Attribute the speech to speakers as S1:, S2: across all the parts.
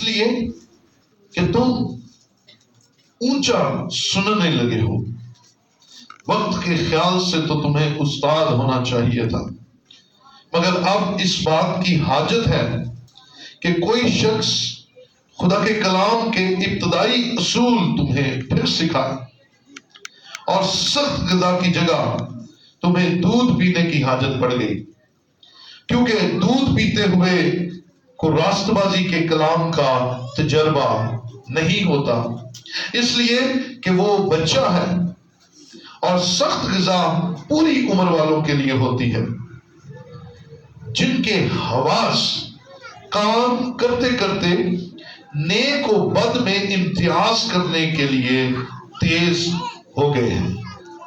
S1: لیے کہ تم اونچا سننے لگے ہو. وقت کے خیال سے تو تمہیں استاد ہونا چاہیے تھا، مگر اب اس بات کی حاجت ہے کہ کوئی شخص خدا کے کلام کے ابتدائی اصول تمہیں پھر سکھائے، اور سخت غذا کی جگہ تمہیں دودھ پینے کی حاجت پڑ گئی، کیونکہ دودھ پیتے ہوئے کو راست بازی کے کلام کا تجربہ نہیں ہوتا، اس لیے کہ وہ بچہ ہے، اور سخت غذا پوری عمر والوں کے لیے ہوتی ہے، جن کے حواس کام کرتے کرتے نیک و بد میں امتیاز کرنے کے لیے تیز ہو گئے ہیں.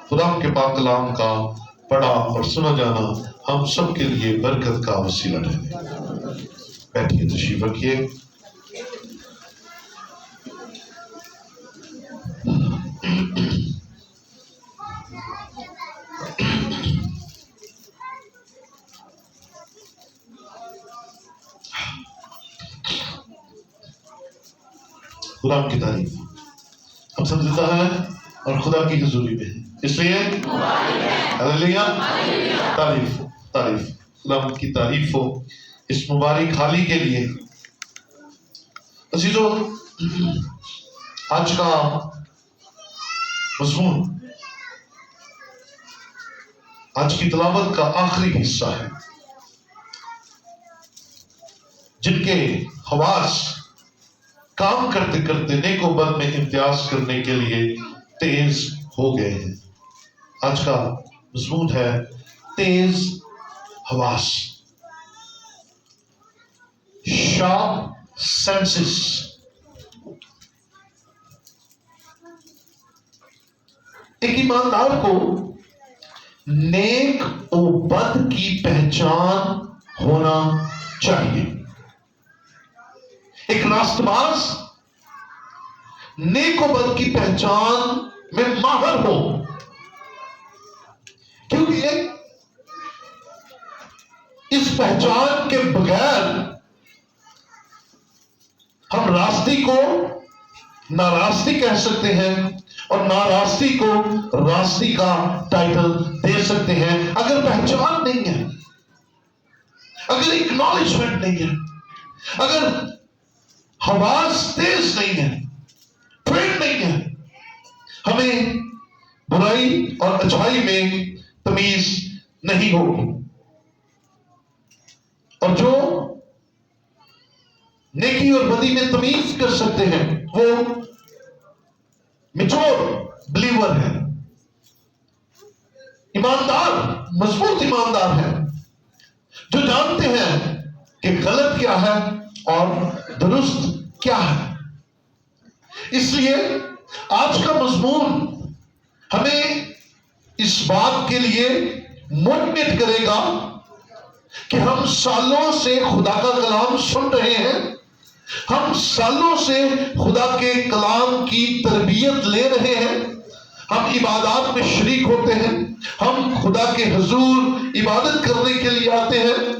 S1: خدا کے پاک کلام کا پڑھا اور سنا جانا ہم سب کے لیے برکت کا وسیلہ رہے. بیٹھیے، تشریف رکھیے. خدا کی تعریف ہم سب زندہ ہیں اور خدا کی حضوری میں ہیں، اس لیے ہلیلویا، تعریف تعریف خدا کی تعریف ہو اس مبارک حالی کے لیے. عزیزو، آج کا مضمون آج کی تلاوت کا آخری حصہ ہے. جن کے حواس کام کرتے کرتے نیک و بد میں امتیاز کرنے کے لیے تیز ہو گئے ہیں. آج کا مضمون ہے تیز حواس، شارپ سینسز. ایک ایماندار کو نیک و بد کی پہچان ہونا چاہیے. ایک راست باز نیک و بد کی پہچان میں ماہر ہو، کیونکہ اس پہچان کے بغیر ہم راستی کو ناراستی کہہ سکتے ہیں اور ناراستی کو راستی کا ٹائٹل دے سکتے ہیں. اگر پہچان نہیں ہے، اگر اکنالجمنٹ نہیں ہے، اگر حواس تیز نہیں ہے، ٹرینڈ نہیں ہے، ہمیں برائی اور اچھائی میں تمیز نہیں ہوگی. اور جو نیکی اور بدی میں تمیز کر سکتے ہیں وہ میچور بلیور ہے، ایماندار، مضبوط ایماندار ہے، جو جانتے ہیں کہ غلط کیا ہے اور درست کیا ہے. اس لیے آج کا مضمون ہمیں اس بات کے لیے موٹیویٹ کرے گا کہ ہم سالوں سے خدا کا کلام سن رہے ہیں، ہم سالوں سے خدا کے کلام کی تربیت لے رہے ہیں، ہم عبادات میں شریک ہوتے ہیں، ہم خدا کے حضور عبادت کرنے کے لیے آتے ہیں.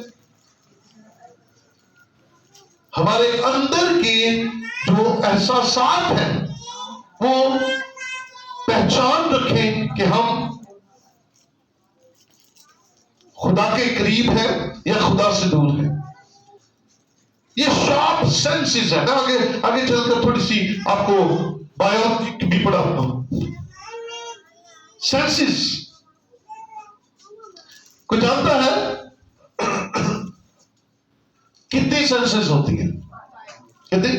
S1: ہمارے اندر کے جو احساسات ہیں وہ پہچان رکھیں کہ ہم خدا کے قریب ہیں یا خدا سے دور ہیں. یہ شارپ سینسز ہے. میں آگے چل کر تھوڑی سی آپ کو بایولوجی بھی پڑھاتا ہوں. سینسز کوئی جانتا ہے کتنی سینسز ہوتی ہیں؟ کتنی؟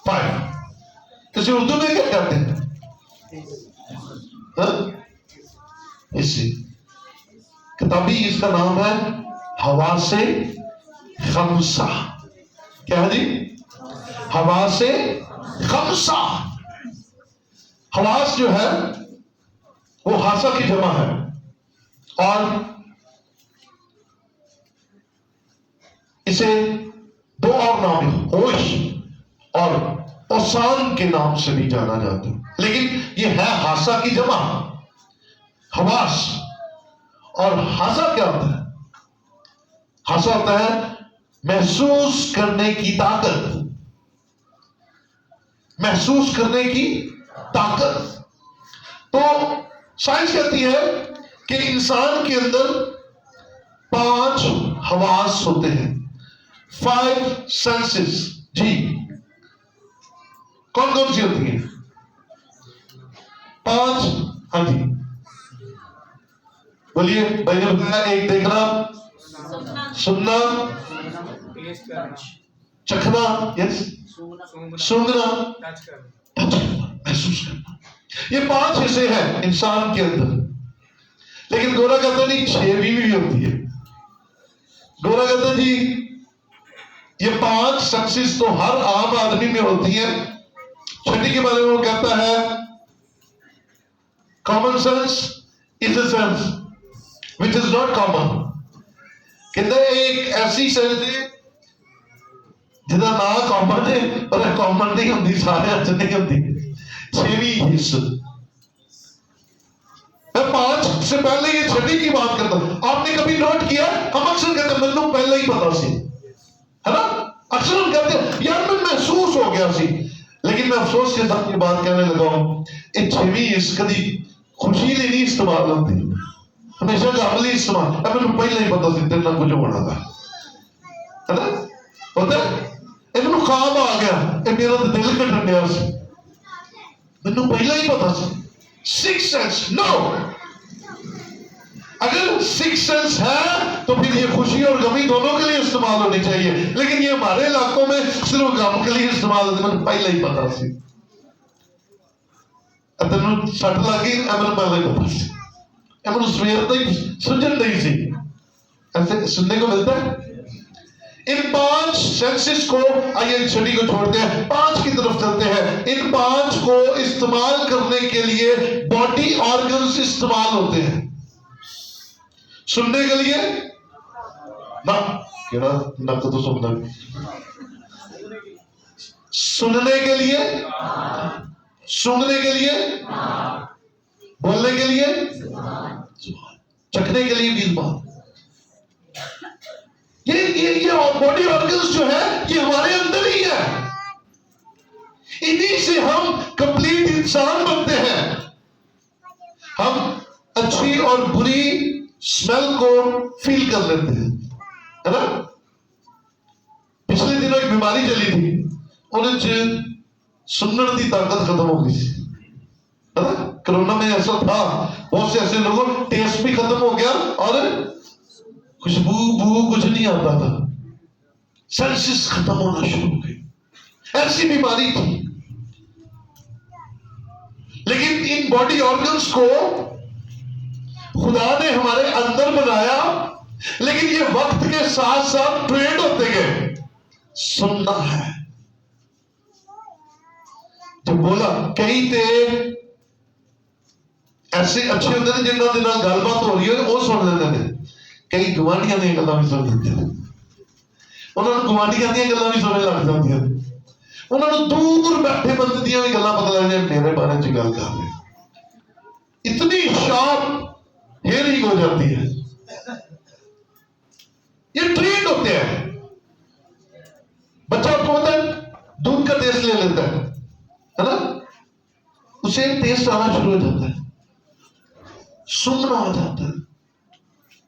S1: 5. کسی اردو میں کیا کہتے ہیں؟ اسی کتابی اس کا نام ہے حواس خمسہ. کیا ہے جی؟ حواس خمسہ. حواس جو ہے وہ حاسہ کی جمع ہے، اور اسے 2 اور نام، ہوش اور اوسان کے نام سے بھی جانا جاتا ہے، لیکن یہ ہے حاسہ کی جمع. حواس. اور حاسہ کیا ہوتا ہے؟ حاسہ ہوتا ہے محسوس کرنے کی طاقت. محسوس کرنے کی طاقت. تو سائنس کہتی ہے کہ انسان کے اندر 5 حواس ہوتے ہیں, 5 سینسز. جی کون کون سی ہوتی ہیں؟ 5. ہاں جی بولیے. بھائی نے بتایا ایک دیکھنا, سننا, چکھنا, یس, سونگنا, ٹچ کرنا, محسوس کرنا. یہ 5 حصے ہیں انسان کے اندر. لیکن گورا کہتا نہیں 6ویں بھی ہوتی ہے. گورا کہتا جی یہ 5 سینسز تو ہر عام آدمی میں ہوتی ہیں. 6 کے بارے میں وہ کہتا ہے common sense is a sense which is not common. کہتا ہے ایک ایسی سینس ہے جہاں نہ کامن ہے اور کامن نہیں ہوتی, سارے اچھ نہیں ہوتی. 6ویں حصہ. میں 5 سے پہلے یہ 6 کی بات کرتا ہوں. آپ نے کبھی نوٹ کیا, ہم اکثر کہتے ہیں مجھے پہلے ہی پتا سی, ہے نا. اکثر ہم کہتے ہیں یار میں محسوس ہو گیا سی. لیکن میں افسوس کے ساتھ یہ بات کہنے لگا ہوں, یہ 6ویں اس کدی خوشی لیے نہیں استعمال ہوتی, ہمیشہ غم لیے استعمال. اب مجھے پہلے ہی پتا سی تیرنا کچھ ہونا تھا, ہے نا. ہوتا ہے یہ خواب آ گیا, یہ میرا دل کٹن ڈیا سی, مجھے پہلے ہی پتا سی. 6 سینس نو. اگر 6 سینس ہے تو پھر یہ خوشی اور غمی دونوں کے لیے استعمال ہونی چاہیے. لیکن یہ ہمارے علاقوں میں صرف غم کے لیے استعمال ہوتے. مجھے پہلے ہی پتا سی, تینوں سٹ لگ گئی, مجھے پہلے ہی پتا سی, مجھے سویر تک سمجھن نہیں سی. ایسے سننے کو ملتا ہے. ان 5 سینسز کو, آئیے چھٹی کو چھوڑتے ہیں, 5 کی طرف چلتے ہیں. ان 5 کو استعمال کرنے کے لیے باڈی آرگنز استعمال ہوتے ہیں. سننے کے لیے نہ, کہنا نہ تو سننا. سننے کے لیے, سونگنے کے لیے, بولنے کے لیے, چکھنے کے لیے بھی زبان. یہ باڈی آرگنز جو ہے یہ ہمارے اندر ہی ہے. انہی سے ہم کمپلیٹ انسان بنتے ہیں. ہم اچھی اور بری اسمیل کو فیل کر لیتے ہیں, ہے نا. پچھلے دنوں ایک بیماری چلی تھی, انہیں سننے کی طاقت ختم ہو گئی, ہے نا. کرونا میں ایسا تھا, بہت سے ایسے لوگوں ٹیسٹ بھی ختم ہو گیا اور خوشبو بو کچھ نہیں آتا تھا, سینسز ختم ہونا شروع ہو گئی. ایسی بیماری تھی. لیکن ان باڈی آرگنز کو خدا نے ہمارے اندر بنایا, لیکن یہ وقت کے ساتھ ساتھ ٹرینڈ ہوتے گئے. سننا ہے جو بولا, کئی تے ایسے اچھے ہوتے ہیں جنہوں نے گل بات ہو رہی ہے وہ سن لیتے ہیں. کئی گوانڈیاں دیا گلاں بھی سن لیتے ہیں, انہوں نے گوانڈیاں دیا گلاں بھی سننے لگ جاتی ہیں. انہوں نے دور بیٹھے بندے دیا بھی گلاں پتہ لگ جائے میرے بارے چ گل کر رہے. اتنی شارپ ہیئرنگ ہو جاتی ہے. یہ ٹرینڈ ہوتے ہیں. بچہ آپ کو پتا ہے دودھ کا ٹیسٹ لے لیتا ہے نا, اسے ٹیسٹ آنا شروع ہو جاتا ہے, سننا آ جاتا ہے,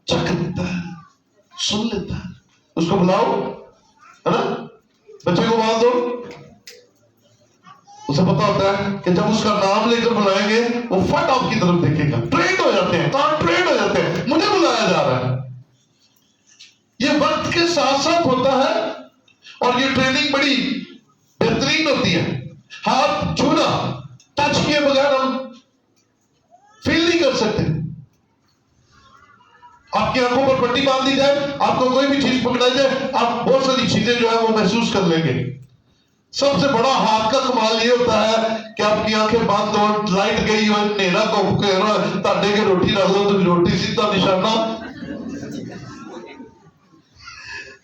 S1: چکھ لیتا ہے, سن لیتا ہے. اس کو بلاؤ, ہے نا, بچے کو بال دو, اسے پتا ہوتا ہے کہ جب اس کا نام لے کر بلائیں گے وہ فٹ آپ کی طرف دیکھے گا. ٹرینڈ ہو جاتے ہیں, کہاں ٹرینڈ ہو جاتے ہیں, مجھے بلایا جا رہا ہے. یہ وقت کے ساتھ ساتھ ہوتا ہے اور یہ ٹریننگ بڑی بہترین ہوتی ہے. ہاتھ چھونا, ٹچ کیے بغیر ہم فیل نہیں کر سکتے. آپ کی آنکھوں پر پٹی باندھ دی جائے, آپ کو کوئی بھی چیز پکڑائی جائے, آپ بہت ساری چیزیں جو ہے وہ محسوس کر لیں گے. سب سے بڑا ہاتھ کا کمال یہ ہوتا ہے کہ آپ کی آنکھیں بند ہو, لائٹ گئی ہو, نیرا کو تاڈے کے روٹی رکھ دو تو روٹی سیدھا نشانہ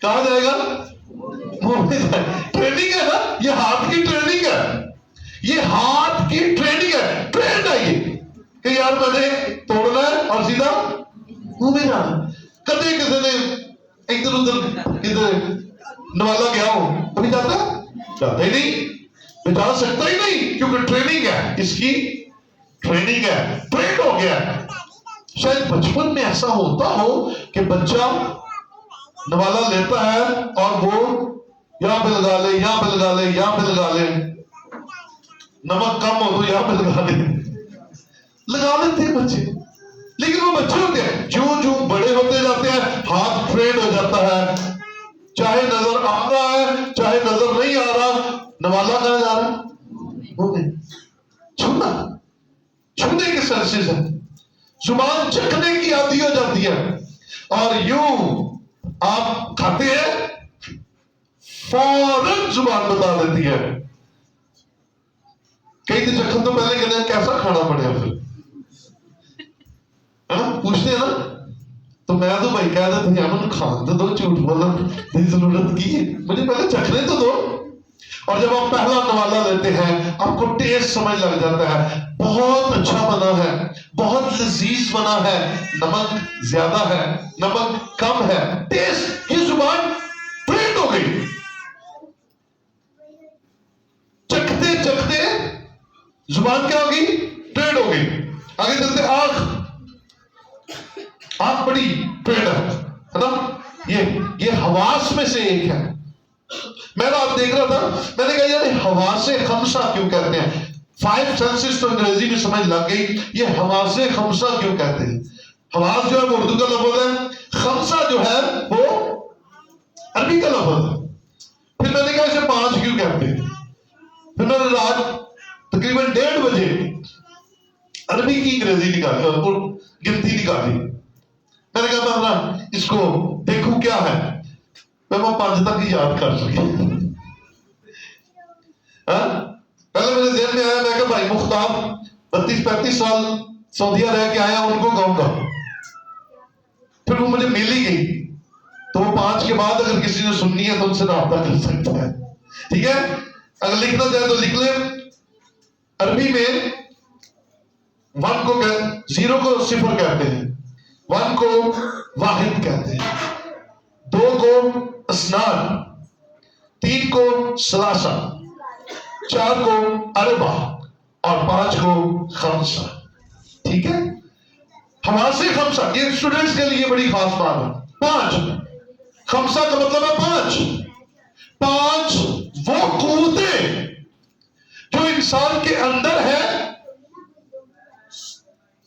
S1: کہاں جائے گا. ٹریننگ ہے نا, یہ ہاتھ کی ٹریننگ ہے, یہ ہاتھ کی ٹریننگ ہے. ٹرینڈ ہے یہ کہ یار میں نے توڑنا ہے اور سیدھا منہ میں جانا. کدے کسی نے ادھر ادھر کدھر نوالا گیا ہو کبھی جاتا ہی نہیں. بچا سکتا ہی نہیں، کیونکہ ٹریننگ ہے، اس کی ٹریننگ ہے، ٹرینڈ ہو گیا ہے۔ شاید بچپن میں ایسا ہوتا ہو کہ بچہ نوالا لیتا ہے اور وہ یہاں پہ لگا لے، یہاں پہ لگا لے، یہاں پہ لگا لے، نمک کم ہو تو یہاں پہ لگا لے، لگا لیتے ہیں بچے۔ لیکن وہ بچے ہوتے ہیں، جو بڑے ہوتے جاتے ہیں ہاتھ ٹرینڈ ہو جاتا ہے، چاہے نظر آ رہا ہے چاہے نظر نہیں آ رہا، نوالا کہاں جا رہا ہے؟ وہ نہیں چھونا، چھونے کے سینسز ہیں، زبان چکھنے کی عادی ہو جاتی ہے، اور یوں آپ کھاتے ہیں فوراً زبان بتا دیتی ہے۔ کئی تو چکھن تو پہلے کہتے ہیں کیسا کھانا پڑے پھر، پوچھتے ہیں نا، تو میں تو بھائی کہہ دیتا ہوں امن کھان تو دو، جھوٹ بولنا کی ضرورت کی ہے، مجھے پہلے چکھنے تو دو۔ اور جب آپ پہلا نوالا لیتے ہیں آپ کو ٹیسٹ سمجھ لگ جاتا ہے، بہت اچھا بنا ہے، بہت لذیذ بنا ہے، نمک زیادہ ہے، نمک کم ہے، ٹیسٹ، یہ زبان ٹرینڈ ہو گئی۔ چکھتے چکھتے زبان کیا ہوگی؟ ٹرینڈ ہو گئی۔ آگے چلتے آنکھ بڑی ٹرینڈ ہے نا، یہ حواس میں سے ایک ہے۔ میں نے آپ دیکھ رہا تھا، میں نے کہا یار حواس خمسہ کیوں کہتے ہیں؟ 5 سینسز تو انگریزی میں سمجھ لگ گئی، یہ حواس خمسہ کیوں کہتے ہیں؟ حواس جو ہے وہ اردو کا لفظ ہے، خمسہ جو ہے وہ عربی کا لفظ ہے۔ پھر میں نے کہا اسے 5 کیوں کہتے ہیں؟ پھر میں نے رات تقریباً 1:30 بجے عربی کی انگریزی نکالی اور گنتی نکالی۔ میں نے کہا میں اس کو دیکھوں کیا ہے، میں وہ 5 تک ہی یاد کر سکی۔ پہلے میرے ذہن میں آیا، میں کہا بھائی مختار 32-35 سال سعودیہ رہ کے آیا، ان کو کہوں گا۔ پھر وہ مجھے مل ہی گئی، تو وہ 5 کے بعد اگر کسی نے سننی ہے تو ان سے رابطہ کر سکتا ہے، ٹھیک ہے؟ اگر لکھنا چاہے تو لکھ لیں۔ عربی میں 1 کو 0 کو 0 کہتے ہیں، 1 کو واحد کہتے ہیں، 2 کو اسنان، 3 کو ثلاثہ، 4 کو اربع اور 5 کو خمسہ، ٹھیک ہے؟ حواس خمسہ یہ اسٹوڈنٹس کے لیے بڑی خاص بات ہے۔ 5 خمسہ کا مطلب ہے 5 وہ قوتیں جو انسان کے اندر ہے،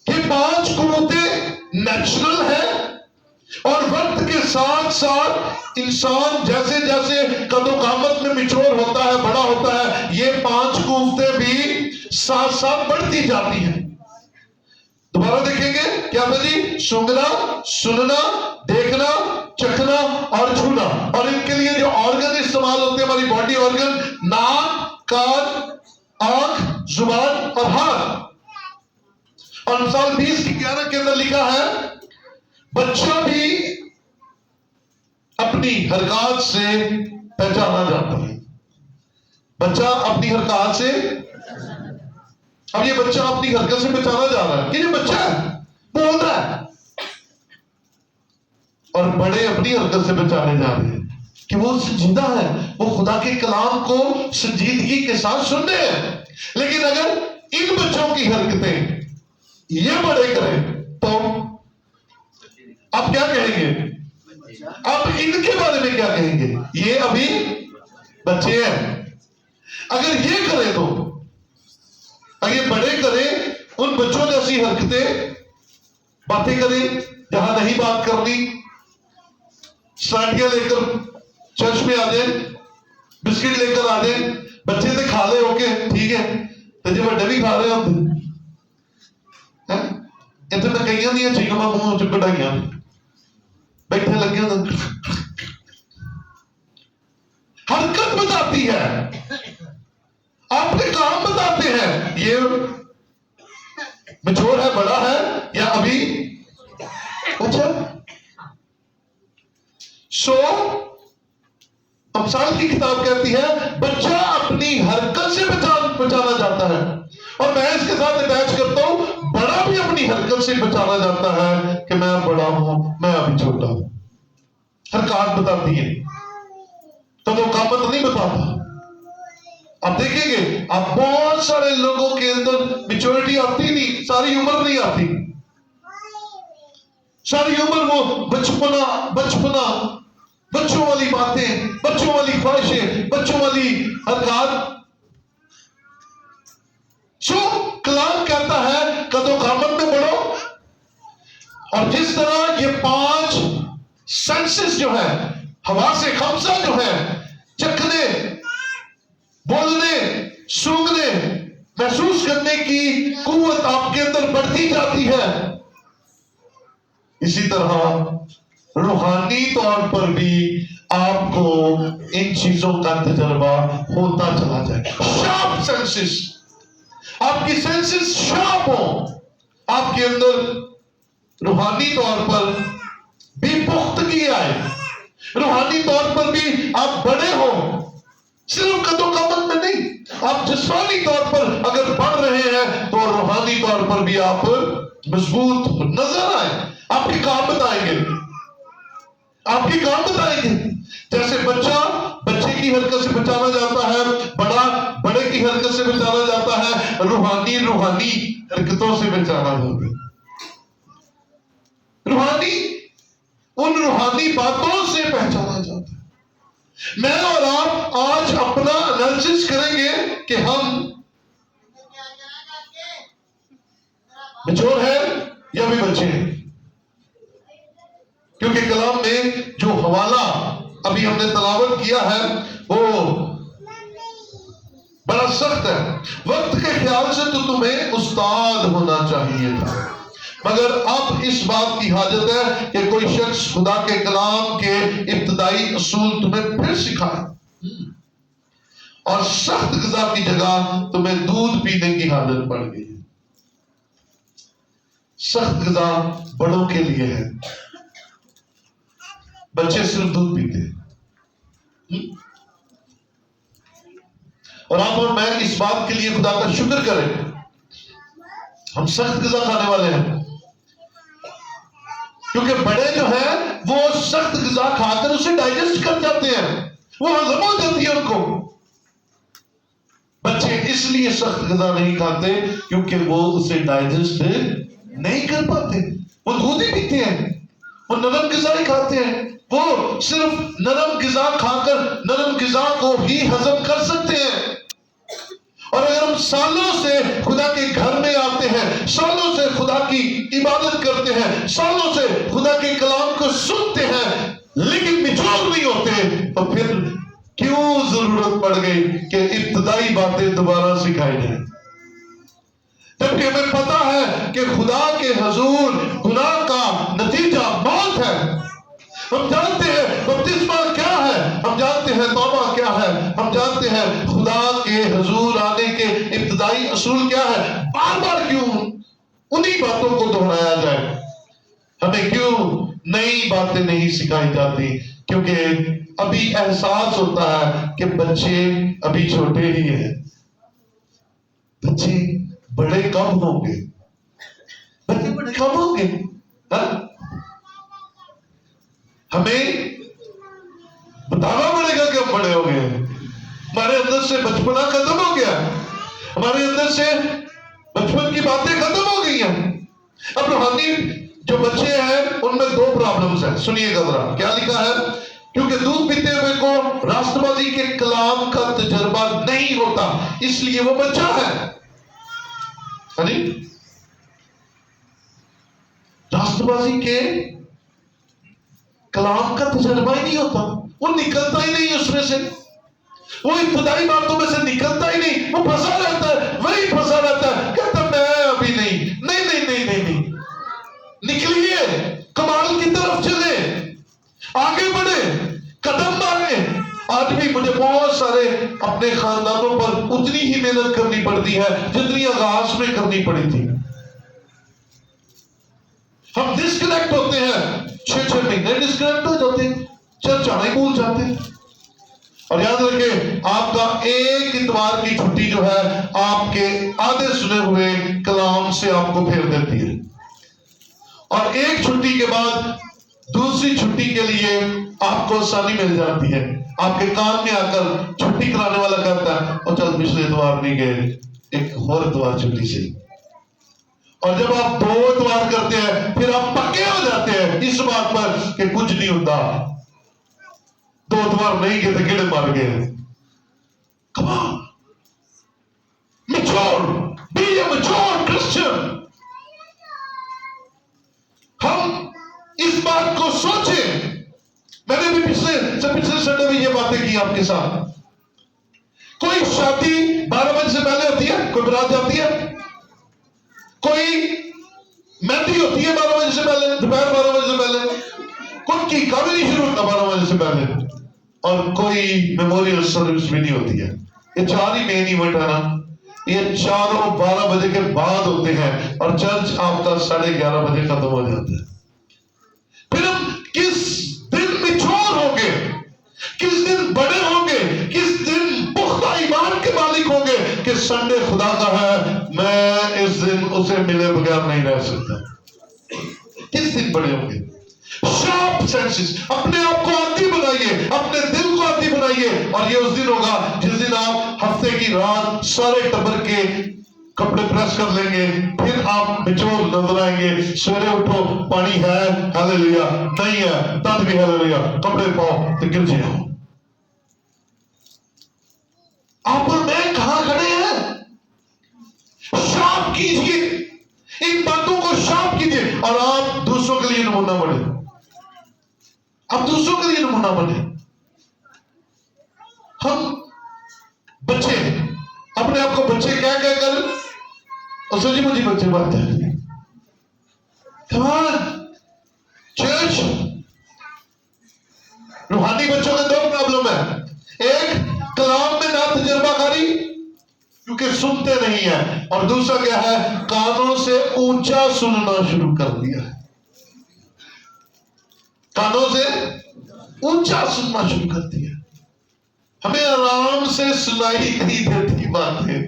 S1: یہ 5 قوتیں نیچرل ہے، اور وقت کے ساتھ ساتھ انسان جیسے جیسے قد و قامت میں میچور ہوتا ہے، بڑا ہوتا ہے، یہ 5 قوتیں بھی ساتھ ساتھ بڑھتی جاتی ہیں۔ دوبارہ دیکھیں گے کیا تھا جی؟ سونگنا، سننا، دیکھنا، چکھنا اور چھونا، اور ان کے لیے جو آرگن استعمال ہوتے ہیں ہماری باڈی آرگن، ناک، کان، آنکھ، زبان اور ہاتھ۔ اور مثال 20:11 کے اندر لکھا ہے بچہ بھی اپنی حرکات سے پہچانا جاتا ہے۔ بچہ اپنی حرکات سے، اب یہ بچہ اپنی حرکت سے پہچانا جا رہا ہے کہ یہ بچہ ہے، بول رہا ہے، اور بڑے اپنی حرکت سے پہچانے جا رہے ہیں کہ وہ سنجیدہ ہے، وہ خدا کے کلام کو سنجیدگی کے ساتھ سن رہے ہیں۔ لیکن اگر ان بچوں کی حرکتیں یہ بڑے کریں تو آپ کیا کہیں گے؟ آپ ان کے بارے میں کیا کہیں گے؟ یہ ابھی بچے ہیں۔ اگر یہ کریں تو، اگر یہ بڑے کریں، ان بچوں جیسی حرکتیں، باتیں کریں جہاں نہیں بات کرنی، سانٹیاں لے کر چرچ میں آ جائیں، بسکٹ لے کر آ جائیں، بچے سے کھا لے ہو کے ٹھیک ہے، تو جب بڑے بھی کھا رہے ہوتے اتنے میں کئی نہیں چیکما منہ چکٹائیاں بیٹھے لگے ہوتے، حرکت بتاتی ہے، آپ کے کام بتاتے ہیں، یہ میچور ہے، بڑا ہے یا ابھی اچھا۔ سو امثال کی کتاب کہتی ہے بچہ اپنی حرکت سے بچانا جاتا ہے، اور میں اس کے ساتھ اٹیچ کرتا ہوں بڑا بھی اپنی حرکت سے بچانا جاتا ہے کہ میں بڑا ہوں، میں ابھی چھوٹا ہوں۔ حرکات بتاتی ہے، تو وہ قامت نہیں بتاتا۔ آپ دیکھیں گے آپ بہت سارے لوگوں کے اندر میچورٹی آتی نہیں، ساری عمر نہیں آتی، ساری عمر وہ بچپنا بچوں والی باتیں، بچوں والی خواہشیں، بچوں والی حرکات۔ جو کلام کہتا ہے قد و قامت میں بڑھو، اور جس طرح یہ 5 سینسز جو ہے، حواس خمسہ جو ہے، چکھنے، بولنے، سونگھنے، محسوس کرنے کی قوت آپ کے اندر بڑھتی جاتی ہے، اسی طرح روحانی طور پر بھی آپ کو ان چیزوں کا تجربہ ہوتا چلا جائے۔ شارپ سینسز، آپ کی سینسز شارپ ہوں، آپ کے اندر روحانی طور پر بھی پختگی آئے، روحانی طور پر بھی آپ بڑے ہو، صرف قد و قامت میں نہیں۔ آپ جسمانی طور پر اگر بڑھ رہے ہیں تو روحانی طور پر بھی آپ مضبوط نظر آئے، آپ کی قامت آئیں گے، آپ کی قامت آئیں گے۔ جیسے بچے کی حرکت سے بچانا جاتا ہے، بڑا بڑے کی حرکت سے بچانا جاتا ہے، روحانی حرکتوں سے بچانا جاتا ہے، ان روحانی باتوں سے پہچانا جاتا ہے۔ میں اور آپ آج اپنا انالیسس کریں گے کہ ہم میچور ہیں یا بھی بچے ہیں، کیونکہ کلام میں جو حوالہ ابھی ہم نے تلاوت کیا ہے وہ بڑا سخت ہے۔ وقت کے خیال سے تو تمہیں استاد ہونا چاہیے تھا، مگر اب اس بات کی حاجت ہے کہ کوئی شخص خدا کے کلام کے ابتدائی اصول تمہیں پھر سکھائے، اور سخت غذا کی جگہ تمہیں دودھ پینے کی حاجت پڑ گئی۔ سخت غذا بڑوں کے لیے ہے، بچے صرف دودھ پیتے ہیں۔ اور آپ اور میں اس بات کے لیے خدا کا شکر کریں، ہم سخت غذا کھانے والے ہیں، کیونکہ بڑے جو ہیں وہ سخت غذا کھا کر اسے ڈائجسٹ کر جاتے ہیں، وہ ہضم ہو جاتی ہے ان کو۔ بچے اس لیے سخت غذا نہیں کھاتے کیونکہ وہ اسے ڈائجسٹ نہیں کر پاتے، وہ دودھ ہی پیتے ہیں، وہ نرم غذا ہی کھاتے ہیں، وہ صرف نرم غذا کھا کر نرم غذا کو ہی ہضم کر سکتے ہیں۔ اور اگر ہم سالوں سے خدا کے گھر میں آتے ہیں، سالوں سے خدا کی عبادت کرتے ہیں، سالوں سے خدا کے کلام کو سنتے ہیں، لیکن میچور نہیں ہوتے، تو پھر کیوں ضرورت پڑ گئی کہ ابتدائی باتیں دوبارہ سکھائی جائیں؟ جبکہ ہمیں پتا ہے کہ خدا کے حضور گناہ کا نتیجہ موت ہے۔ ہم جانتے ہیں بپتسمہ کیا ہے، ہم جانتے ہیں توبہ کیا ہے، ہم جانتے ہیں خدا کے حضور آنے کے ابتدائی اصول کیا ہے۔ بار بار کیوں انہی باتوں کو دہرایا جائے؟ ہمیں کیوں نئی باتیں نہیں سکھائی جاتی؟ کیونکہ ابھی احساس ہوتا ہے کہ بچے ابھی چھوٹے ہی ہیں، بچے بڑے کب ہوں گے، بچے بڑے کب ہوں گے؟ ہمیں بتانا پڑے گا کہ ہم بڑے ہو گئے، ہمارے اندر سے بچپنا ختم ہو گیا، ہمارے اندر سے بچپن کی باتیں ختم ہو گئی ہیں۔ اب روحانی جو بچے ہیں ان میں 2 پرابلمز ہیں، سنیے گا ذرا کیا لکھا ہے۔ کیونکہ دودھ پیتے ہوئے کو راست بازی کے کلام کا تجربہ نہیں ہوتا، اس لیے وہ بچہ ہے۔ راست بازی کے کلام کا تجربہ ہی نہیں ہوتا، وہ نکلتا ہی نہیں اس میں سے، وہ ابتدائی باتوں میں سے نکلتا ہی نہیں، وہ پھنسا رہتا ہے، وہی پھنسا رہتا ہے، کہتا میں ابھی نہیں، نکلیے، کمال کی طرف چلے، آگے بڑھے، قدم مارے۔ آج بھی مجھے بہت سارے اپنے خاندانوں پر اتنی ہی محنت کرنی پڑتی ہے جتنی آغاز میں کرنی پڑی تھی۔ ہم ڈسکنیکٹ ہوتے ہیں، 6 مہینے ڈسکنیکٹ ہو جاتے ہیں، چرچ آنا ہی بھول جاتے ہیں۔ اور یاد رکھیں آپ کا ایک اتوار کی چھٹی جو ہے آپ کے آدھے سنے ہوئے کلام سے آپ کو پھیر دیتی ہے، اور ایک چھٹی کے بعد دوسری چھٹی کے لیے آپ کو آسانی مل جاتی ہے۔ آپ کے کان میں آ کر چھٹی کرانے والا کہتا ہے اور چل پچھلے اتوار نہیں گئے، ایک اور اتوار چھٹی سے. اور جب آپ 2 اتوار کرتے ہیں پھر آپ پکے ہو جاتے ہیں اس بات پر کہ کچھ نہیں ہوتا. 2 اتوار نہیں گئے تو کیڑے مار گئے. Come on. Mature. Be a mature Christian. ہم اس بات کو سوچیں. میں نے بھی پچھلے سنڈے میں یہ باتیں کی آپ کے ساتھ. کوئی شادی 12 بجے سے پہلے ہوتی ہے، کوئی برات جاتی ہے. کوئی مہندی ہوتی ہے 12 بجے سے پہلے، دوپہر 12 بجے سے پہلے. کوئی کی کام نہیں شروع ہوتا 12 بجے سے پہلے. اور کوئی میموریل سروس بھی نہیں ہوتی ہے. یہ 4 ہی مین ایونٹ ہے نا. یہ چاروں 12 بجے کے بعد ہوتے ہیں اور چرچ آپ کا 11:30 بجے ختم ہو جاتا ہے. پھر ہم کس دن میچور ہوں گے، کس دن بڑے ہوں گے، کس دن پختہ ایمان کے مالک ہوں گے کہ سنڈے خدا کا ہے، میں اس دن اسے ملے بغیر نہیں رہ سکتا. کس دن بڑے ہوں گے؟ Sharp senses. اپنے آپ کو عادی بنائیے، اپنے دل کو عادی بنائیے. اور یہ اس دن ہوگا جس دن آپ ہفتے کی رات سارے ٹبر کے کپڑے پریس کر لیں گے. پھر آپ بچور نظر آئیں گے. سویرے اٹھو، پانی ہے ہاللیلویا، نہیں ہے تب بھی ہاللیلویا، کپڑے پاؤ تو گر جاؤ. آپ اور میں کہاں کھڑے ہیں؟ شارپ کیجئے ان باتوں کو، شارپ کیجئے. اور آپ دوسروں کے لیے نمونہ بنے. آپ دوسروں کے لیے نمونہ بنے. ہم بچے اپنے آپ کو بچے کہہ کر اور سوچی مجھے بچے بات ہے. Come on church. روحانی بچوں کے 2 پرابلم ہے. ایک کلام میں نہ تجربہ کاری کیونکہ سنتے نہیں ہیں، اور دوسرا کیا ہے؟ کانوں سے اونچا سننا شروع کر دیا ہے. کانوں سے اونچا سننا شروع کر دیا. ہمیں آرام سے سنائی نہیں دیتی باتیں.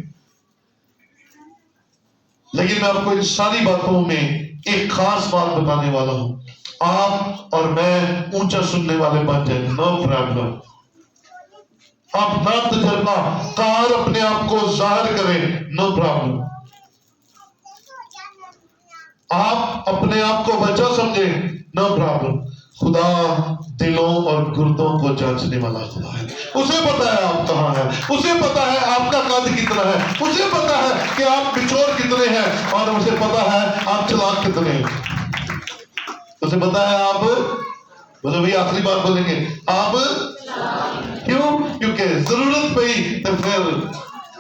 S1: لیکن میں آپ کو ان ساری باتوں میں ایک خاص بات بتانے والا ہوں. آپ اور میں اونچا سننے والے بن جائیں، نو پرابلم. آپ نہ تجربہ کار اپنے آپ کو ظاہر کریں، نو پرابلم. آپ اپنے آپ کو بچہ سمجھیں، نو پرابلم. خدا دلوں اور گردوں کو جانچنے والا خدا ہے. اسے پتا ہے آپ کہاں ہیں، اسے پتا ہے آپ کا قد کتنا ہے، اسے پتا ہے کہ آپ بچور کتنے ہیں، اور اسے پتا ہے آپ چلاک کتنے ہیں. اسے پتا ہے آپ، بولے بھائی آخری بار بولیں گے، آپ کیوں؟ کیونکہ ضرورت پئی تو پھر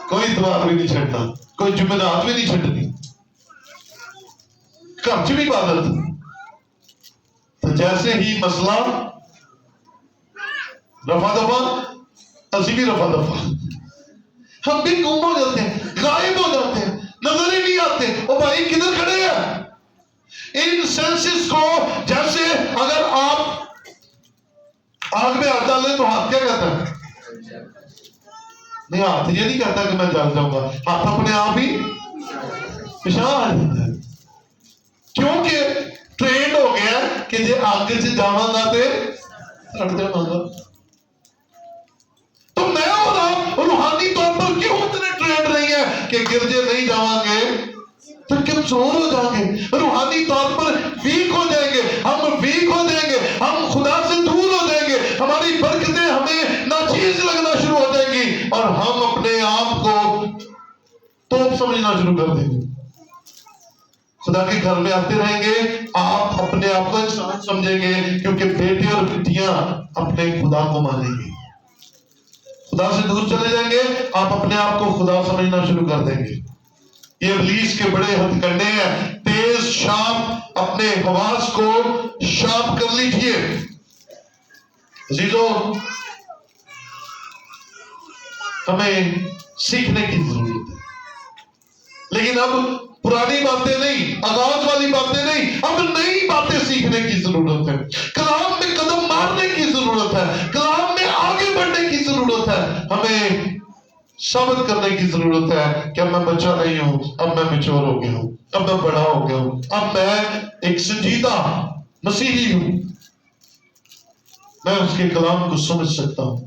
S1: کوئی دوار بھی نہیں چھڑنا، کوئی جمعرات بھی نہیں چھڑنی، گھر چ بھی عبادت. تو جیسے ہی مسئلہ رفع دفع، اسی بھی رفع دفع. ہم بھی گم ہو جاتے ہیں، غائب ہو جاتے ہیں، نظر ہی نہیں آتے. او بھائی کدھر کھڑے ہیں؟ ان سینسز کو، جیسے اگر آپ آگ میں ہاتھ ڈالیں تو ہاتھ کیا کہتا ہے؟ نہیں، ہاتھ یہ نہیں کہتا کہ میں جل جاؤں گا. ہاتھ اپنے آپ ہی پیشان آ جاتا ہے. کیونکہ ٹرینڈ ہو گیا کہ جی آگے سے جاواں گا تے سڑ جاواں گا. تو میں اور آپ روحانی طور پر کیوں اتنے ٹرینڈ نہیں ہے کہ گرجے نہیں جاواں گے تو کمزور ہو جائیں گے، روحانی طور پر ویک ہو جائیں گے. ہم ویک ہو جائیں گے، ہم خدا سے دور ہو جائیں گے، ہماری برکتیں ہمیں ناچیز لگنا شروع ہو جائیں گی، اور ہم اپنے آپ کو توپ سمجھنا شروع کر دیں گے. خدا کے گھر میں آتے رہیں گے، آپ اپنے آپ کو انسان سمجھیں گے، کیونکہ بیٹے اور بیٹیاں اپنے خدا کو مانیں گے. خدا سے دور چلے جائیں گے، آپ اپنے آپ کو خدا سمجھنا شروع کر دیں گے. یہ ابلیس کے بڑے ہتھ کنڈے ہیں. تیز شارپ اپنے حواس کو شارپ کر لیجئے. عزیزو، ہمیں سیکھنے کی ضرورت ہے. لیکن اب پرانی باتیں نہیں، آغاز والی باتیں نہیں، اب نئی باتیں سیکھنے کی ضرورت ہے. کلام میں قدم مارنے کی ضرورت ہے، کلام میں آگے بڑھنے کی ضرورت ہے. ہمیں ثابت کرنے کی ضرورت ہے کہ اب میں بچہ نہیں ہوں، اب میں میچور ہو گیا ہوں، اب میں بڑا ہو گیا ہوں، اب میں ایک سنجیدہ مسیحی ہوں. میں اس کے کلام کو سمجھ سکتا ہوں،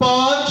S1: 5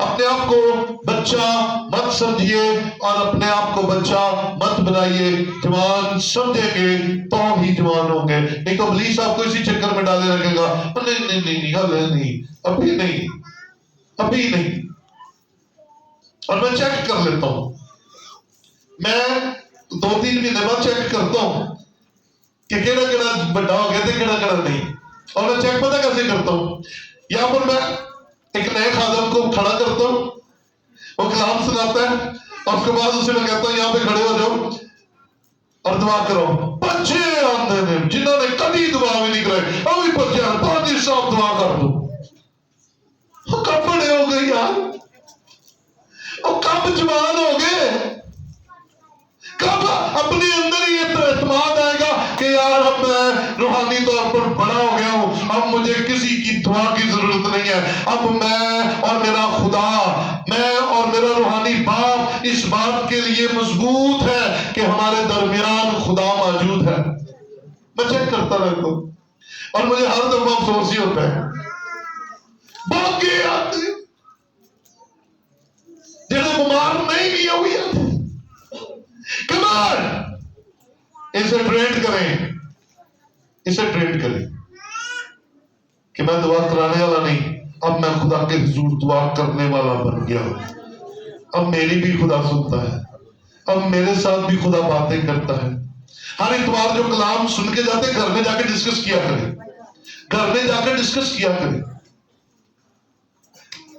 S1: اپنے آپ کو بچہ مت سمجھیے اور اپنے آپ کو بچہ مت بنائیے. جوان سمجھیں گے تو ہی جوان ہوں گے، نہیں تو ابلیس آپ کو اسی چکر میں ڈالے رکھے گا. نہیں، ابھی نہیں، ابھی نہیں. اور میں چیک کر لیتا ہوں، میں 2-3 مہینے بعد چیک کرتا ہوں کہ کیڑا کیڑا بڑا ہو گیا تھے، کیڑا کیڑا نہیں. اور میں چیک پتہ کیسے کرتا ہوں؟ یہاں پر میں ایک نئے خادم کو کھڑا کرتا ہوں، وہ کلام سناتا ہے، اور اس کے بعد اسے میں کہتا ہوں یہاں پہ کھڑے ہو جاؤ اور دعا کرو. بچے آتے ہیں جنہوں نے کبھی دعا بھی نہیں کرے، ابھی بچے پادری صاحب دعا کر دو. کب بڑے ہو گئے یار؟ وہ کب جوان ہو گئے؟ کب اپنے اندر یہ اعتماد آئے گا کہ یار اب میں روحانی طور پر بڑا ہو گیا ہوں، اب مجھے کسی کی دعا کی ضرورت نہیں ہے. اب میں اور میرا خدا، میں اور میرا روحانی باپ اس بات کے لیے مضبوط ہے کہ ہمارے درمیان خدا موجود ہے. میں چیک کرتا رہتا ہوں اور مجھے ہر دفعہ افسوس ہی ہوتا ہے. باقی آتے جنہیں بیمار نہیں بھی ہوئی آتے. کمان اسے ٹرینڈ کریں، اسے ٹرینڈ کریں کہ میں دعا کرانے والا نہیں، اب میں خدا کے حضور دعا کرنے والا بن گیا ہوں. اب میری بھی خدا سنتا ہے، اب میرے ساتھ بھی خدا باتیں کرتا ہے. ہر اتوار جو کلام سن کے جاتے گھر میں جا کے ڈسکس کیا کریں، گھر میں جا کر ڈسکس کیا کریں،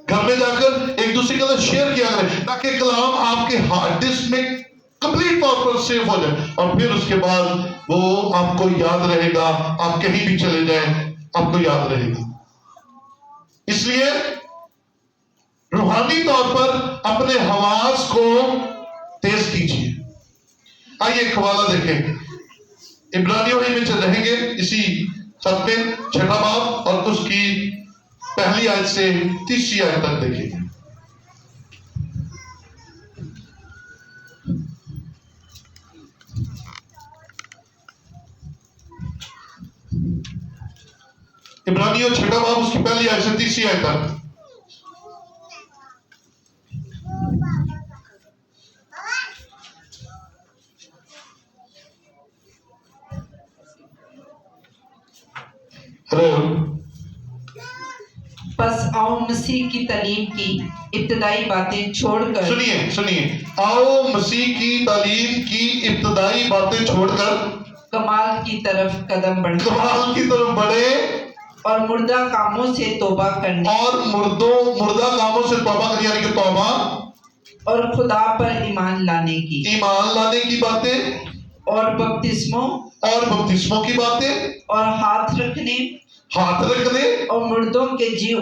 S1: گھر میں جا کر ایک دوسرے کے ساتھ شیئر کیا کریں، تاکہ کلام آپ کے ہارڈ ڈسک میں کمپلیٹ طور پر سیو ہو جائے. اور پھر اس کے بعد وہ آپ کو یاد رہے گا، آپ کہیں بھی چلے جائیں آپ کو یاد رہے گا. اس لیے روحانی طور پر اپنے حواس کو تیز کیجیے. آئیے ایک حوالہ دیکھیں، عبرانیوں ہی میں رہیں گے اسی خط میں 6 باب اور اس کی پہلی آیت سے 30 آیت تک دیکھیں گے. عبرانیوں 6 باب اس کی پہلی آیت سے 30 آیت تک.
S2: پس آؤ مسیح کی تعلیم کی ابتدائی باتیں چھوڑ کر،
S1: سنیے، آؤ مسیح کی تعلیم کی ابتدائی باتیں چھوڑ کر
S2: کمال کی طرف قدم
S1: بڑھے
S2: اور مردہ کاموں سے توبہ کرنے،
S1: اور مردہ کاموں سے توبہ کرنے، یعنی کہ توبہ
S2: اور خدا پر ایمان لانے کی
S1: باتیں،
S2: اور بپتسموں
S1: کی باتیں،
S2: اور ہاتھ رکھنے اور مردوں کے جی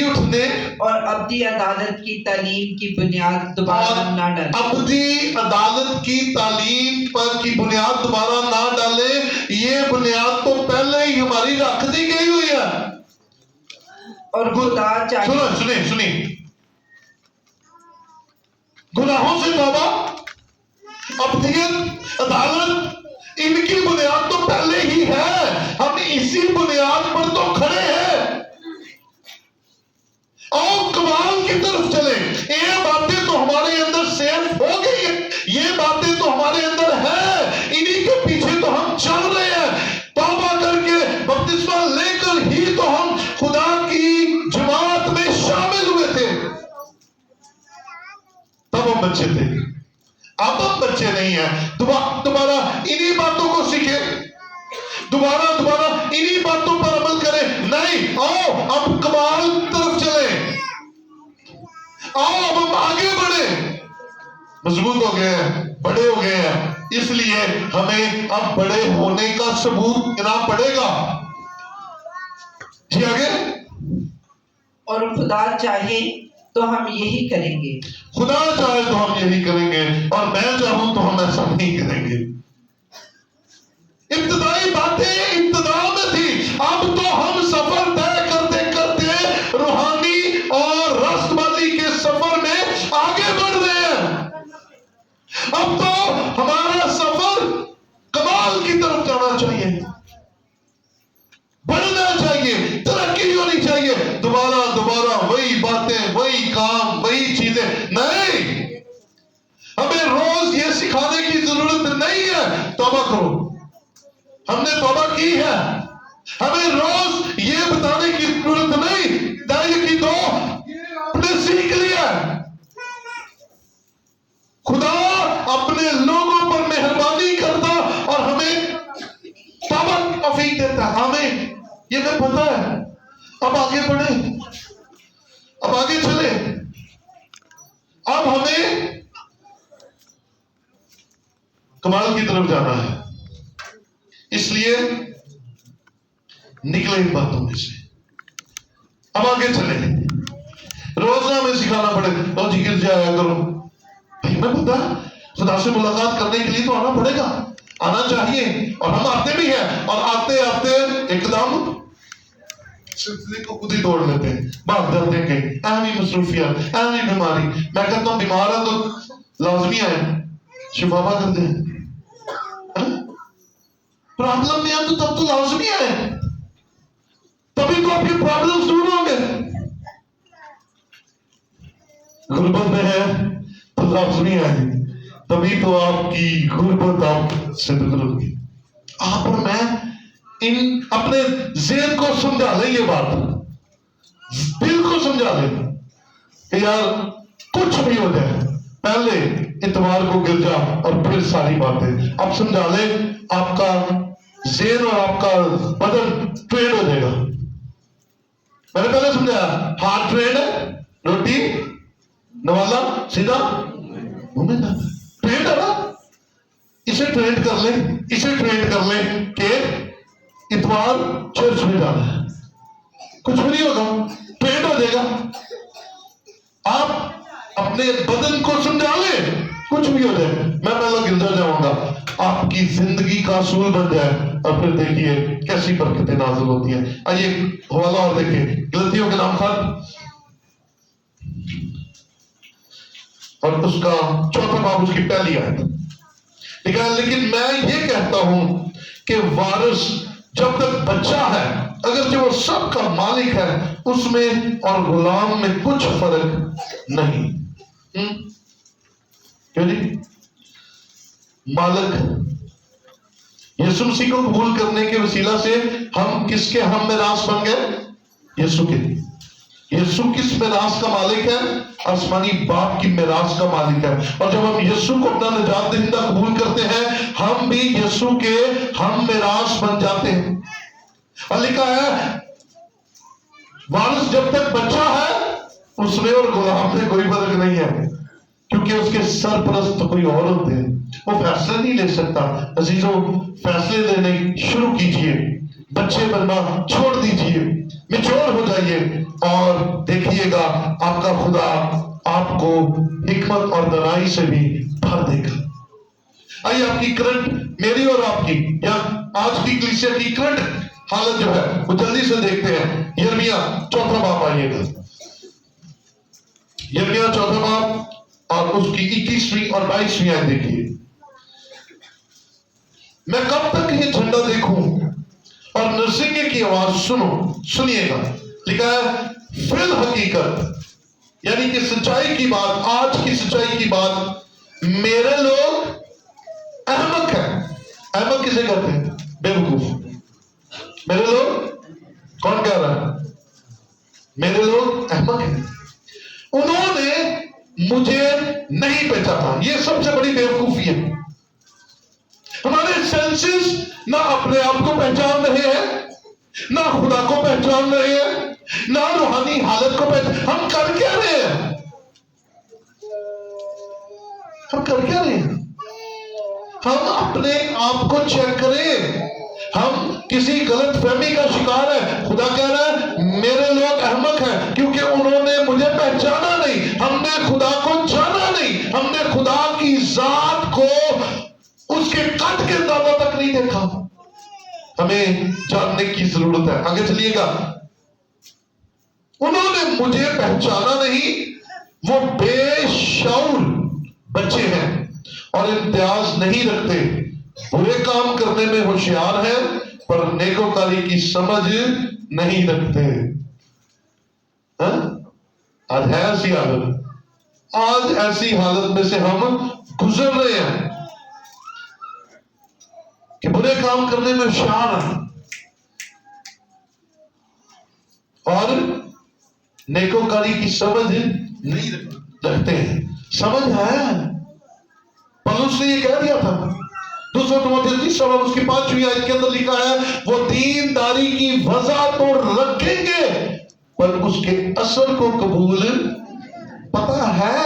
S2: اٹھنے اور ابدی عدالت کی تعلیم کی بنیاد دوبارہ نہ ڈالیں.
S1: ابدی عدالت کی تعلیم پر کی بنیاد دوبارہ نہ ڈالیں. یہ بنیاد تو پہلے ہی ہماری رکھ دی گئی ہوئی ہے.
S2: اور خدا چاہیے
S1: سنیں گناہوں سے توبہ، ابدیت، عدالت، ان کی بنیاد تو پہلے ہی ہے. ہم اسی بنیاد پر تو کھڑے ہیں. اور کمال کی طرف چلیں. یہ باتیں تو ہمارے اندر سیف ہو گئی ہیں، یہ باتیں تو ہمارے اندر ہیں، انہی کے پیچھے تو ہم چل رہے ہیں. توبہ کر کے بپتسمہ لے کر ہی تو ہم خدا کی جماعت میں شامل ہوئے تھے. تب ہم بچے تھے، اب ہم بچے نہیں ہیں. دوبارہ انہی باتوں کو سیکھیں، دوبارہ انہی باتوں پر عمل کریں. نہیں، آؤ اب کمال طرف چلیں، آؤ اب ہم آگے بڑھیں. مضبوط ہو گئے ہیں، بڑے ہو گئے ہیں، اس لیے ہمیں اب بڑے ہونے کا ثبوت دینا پڑے گا. جی آگے.
S2: اور خدا چاہے تو ہم یہی کریں گے.
S1: خدا چاہے تو ہم یہی کریں گے، اور میں چاہوں تو ہم ایسا نہیں کریں گے. ابتدائی باتیں ابتدا میں تھی، اب تو ہم سفر طے کرتے کرتے روحانی اور رست بازی کے سفر میں آگے بڑھ رہے ہیں. اب تو ہمارا سفر کمال کی طرف جانا چاہیے، بڑھنا چاہیے، ترقی ہونی چاہیے. دوبارہ وہی ہم نے توبہ کی ہے. ہمیں روز یہ بتانے کی ضرورت نہیں دائیں کی دو ہم نے سیکھ لیا. خدا اپنے لوگوں پر مہربانی کرتا اور ہمیں توبہ کی توفیق دیتا. ہمیں یہ ہمیں پتہ ہے. اب آگے بڑھیں, اب آگے چلیں. اب ہمیں کمال کی طرف جانا ہے. اس لیے نکلے ان باتوں میں سے. اب آگے چلیں. روزانہ ہمیں سکھانا پڑے. لو جی گر جایا کرو. بھائی میں پتا خدا سے ملاقات کرنے کے لیے تو آنا پڑے گا, آنا چاہیے, اور ہم آتے بھی ہیں. اور آتے آتے ایک دم سلسلے کو خود ہی توڑ لیتے ہیں. بات کرتے کہ اہمی مصروفیات, اہمی بیماری. میں کہتا ہوں بیمار ہے تو لازمی آئے, شفا کر دیں. پرابلم میں آئے تو تب تو لازمی آئے, تبھی تو آپ کے پرابلم دور ہوں گے. غربت میں ہے تو لازمی آئے, تبھی تو آپ کی غربت آپ سے دور ہوگی. آپ اور میں ان اپنے ذہن کو سمجھا لیں, یہ بات دل کو سمجھا لیں کہ یار کچھ بھی ہو جائے پہلے اتوار کو گر جا اور پھر ساری باتیں. اب سمجھا لیں آپ کا ذہن اور آپ کا بدن ٹرینڈ ہو جائے گا. میں نے پہلے سمجھایا ہارٹ ٹرینڈ ہے, روٹی نوالا سیدھا منہ میں جاتا ہے. ٹرینڈ ہے نا, اسے ٹرینڈ کر لیں, اسے ٹرینڈ کر لیں کہ اتوار چرچ میں جانا ہے. کچھ بھی نہیں ہوگا, ٹرینڈ ہو جائے گا. آپ اپنے بدن کو سمجھا لیں کچھ بھی ہو جائے. میں پہلا گرجا جاؤں گا, آپ کی زندگی کا اصول بن جائے, اور پھر دیکھیے کیسی برکتیں نازل ہوتی ہیں. آئیے حوالہ اور دیکھیں, غلطیوں کے نام خط اور اس کا چوتھا باب اس کی پہلی آیت. ٹھیک ہے, لیکن میں یہ کہتا ہوں کہ وارث جب تک بچہ ہے, اگرچہ وہ سب کا مالک ہے, اس میں اور غلام میں کچھ فرق نہیں. کیوں جی؟ مالک یسوع مسیح کو قبول کرنے کے وسیلہ سے ہم کس کے ہم میراث بن گئے؟ یسوع کے. یسوع کس میراث کا مالک ہے؟ آسمانی باپ کی میراث کا مالک ہے. اور جب ہم یسوع کو اپنا نجات دہندہ قبول کرتے ہیں, ہم بھی یسوع کے ہم میراث بن جاتے ہیں. اور لکھا ہے وارث جب تک بچہ ہے اس میں اور غلام میں کوئی فرق نہیں ہے, کیونکہ اس کے سرپرست کوئی اور ہوتے ہیں. وہ فیصلے نہیں لے سکتا. عزیزوں, فیصلے لینے شروع کیجئے, بچے بننا چھوڑ دیجئے, میچور ہو جائیے, اور دیکھیے گا آپ کا خدا آپ کو حکمت اور دانائی سے بھی بھر دے گا. آئیے آپ کی کرنٹ, میری اور آپ کی, یا آج کی کلیسیا کی کرنٹ حالت جو ہے وہ جلدی سے دیکھتے ہیں. یرمیا چوتھا باب آئیے گا. یرمیا چوتھا باب اور اس کی 21ویں اور 22ویں آیت دیکھیے. میں کب تک یہ جھنڈا دیکھوں اور نرسنگے کی آواز سنیے گا. لکھا ہے فی الحقیقت, یعنی کہ سچائی کی بات, آج کی سچائی کی بات, میرے لوگ احمق ہیں. احمق کسے کہتے ہیں؟ بیوقوف. میرے لوگ, کون کہہ رہا ہے؟ میرے لوگ احمق ہیں, انہوں نے مجھے نہیں پہچانا. یہ سب سے بڑی بیوقوفی ہے. ہمارے سینسز نہ اپنے آپ کو پہچان رہے ہیں, نہ خدا کو پہچان رہے ہیں, نہ روحانی حالت کو پہچان. ہم کر کیا رہے ہیں؟ ہم کر کیا رہے ہیں؟ ہم اپنے آپ کو چیک کریں. ہم کسی غلط فہمی کا شکار ہے. خدا کہہ رہا ہے میرے لوگ احمق ہیں کیونکہ انہوں نے مجھے پہچانا نہیں. ہم نے خدا کو جانا نہیں. ہم نے خدا کی ذات کو اس کے قد کے اندازہ تک نہیں دیکھا. ہمیں جاننے کی ضرورت ہے. آگے چلیے گا. انہوں نے مجھے پہچانا نہیں. وہ بے شعور بچے ہیں اور امتیاز نہیں رکھتے. برے کام کرنے میں ہوشیار ہیں پر نیکوکاری کی سمجھ نہیں رکھتے. آج ہے ایسی حالت, آج ایسی حالت میں سے ہم گزر رہے ہیں کہ برے کام کرنے میں ہوشیار ہیں اور نیکوکاری کی سمجھ نہیں رکھتے ہیں. سمجھ ہے. پولس نے یہ کہہ دیا تھا دوسرا تیموتھی 3 اس کی 5ویں آیت کے اندر لکھا ہے وہ دینداری کی وضع تو رکھیں گے پر اس کے اثر کو قبول پتا ہے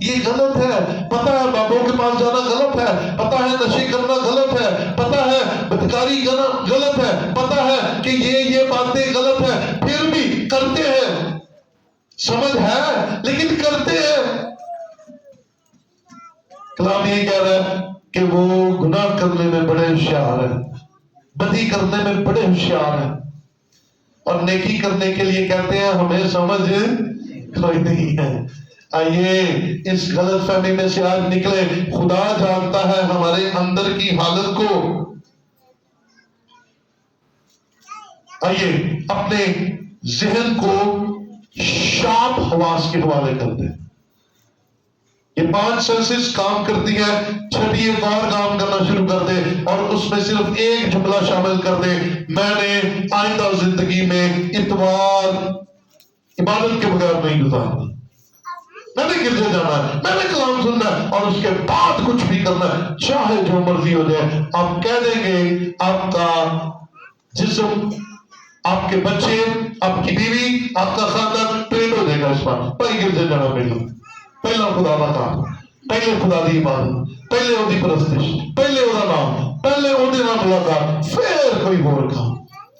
S1: یہ غلط ہے, پتا ہے بابوں کے پاس جانا غلط ہے, پتا ہے نشے کرنا غلط ہے, پتا ہے بدکاری کرنا غلط ہے, پتا ہے کہ یہ باتیں غلط ہے, پھر بھی کرتے ہیں. سمجھ ہے لیکن کرتے ہیں. کلام یہ کہہ رہا ہے کہ وہ گناہ کرنے میں بڑے ہوشیار ہیں, بدی کرنے میں بڑے ہوشیار ہیں, اور نیکی کرنے کے لیے کہتے ہیں ہمیں سمجھ کوئی نہیں ہے. آئیے اس غلط فہمی میں سے آج نکلے. خدا جانتا ہے ہمارے اندر کی حالت کو. آئیے اپنے ذہن کو شارپ حواس کے حوالے کر دیں. یہ 5 سینسز کام کرتی ہے, 6 ایک اور کام کرنا شروع کر دے اور اس میں صرف ایک جملہ شامل کر دے میں نے آئندہ زندگی میں اتوار عبادت کے بغیر نہیں گزارنا, میں نے گرجے جانا ہے, میں نے کلام سننا ہے اور اس کے بعد کچھ بھی کرنا ہے چاہے جو مرضی ہو جائے. آپ کہہ دیں گے آپ کا جسم, آپ کے بچے, آپ کی بیوی, آپ کا خاندان ٹرینڈ ہو جائے گا اس پر. پہلے گرجے جانا پہلا خدا کا کام, پہلے خدا دی عبادت, پہلے اودی پرستش, پہلے اودا نام, پہلے اودے نام ملاقات, پھر کوئی اور کام.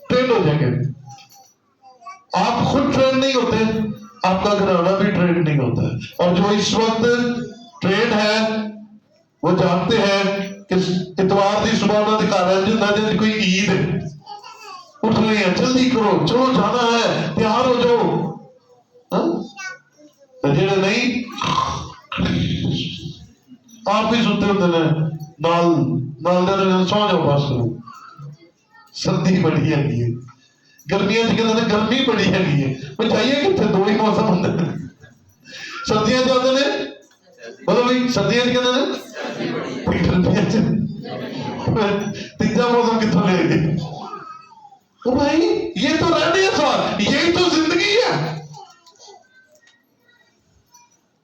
S1: ٹرینڈ ہو جائیں گے. آپ خود ٹرینڈ نہیں ہوتے, آپ کا گھرانہ بھی ٹرینڈ نہیں ہوتا ہے. اور جو اس وقت ٹرینڈ ہے وہ جانتے ہیں کہ اتوار دی صبح نہ دکھا رہے ہیں کوئی عید ہے, اٹھ رہے ہیں جلدی کرو چلو جانا ہے تیار ہو جاؤ. جڑے نہیں آپ بھی سنتے ہوتے ہیں نال سو جاؤ بس کرو. سردی بڑی ہے, گرمیاں کہتے گرمی بڑی ہے, میں چاہیے کہ دو ہی موسم ہوتے ہیں. سردیاں چاہتے ہیں بولو بھائی سردیاں کہتے ہیں گرمیاں تیسرا موسم کتوں لے گئے بھائی. یہ تو رہنے سوال, یہی تو زندگی ہے.